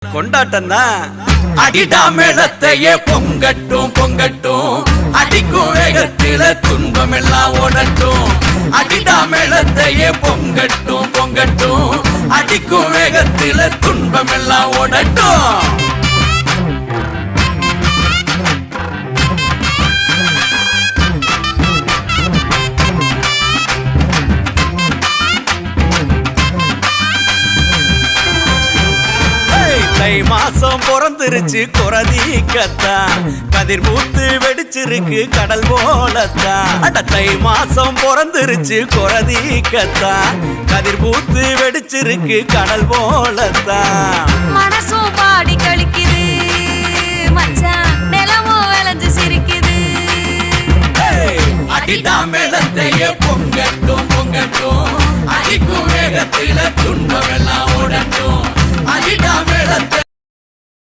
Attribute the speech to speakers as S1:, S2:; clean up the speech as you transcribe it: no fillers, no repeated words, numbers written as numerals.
S1: கொண்டாட்டம் தான். அடிடா மேளத்தையே பொங்கட்டும் பொங்கட்டும், அடிக்கும் வேகத்தில துன்பம் எல்லாம் ஓடட்டும். அடிடா மேளத்தையே பொங்கட்டும் பொங்கட்டும், அடிக்கும் வேகத்தில துன்பம் எல்லாம் ஓடட்டும். தை மாசம் பிறந்துருச்சு குறதீக்கத்தான், கதிர் பூத்து வெடிச்சிருக்கு கடல் போலத்தான். அட தை மாசம் பிறந்துருச்சு குறதீக்கத்தான், கதிர் பூத்து வெடிச்சிருக்கு கடல் போலத்தான்.
S2: மனசும் பாடி கழிக்குது மச்சான், நிலமும் விளைஞ்சு சிரிக்குது.
S1: அடிடா மேளத்தையே பொங்கட்டும் பொங்கட்டும், அடிக்கும் வேகத்தில துன்பம்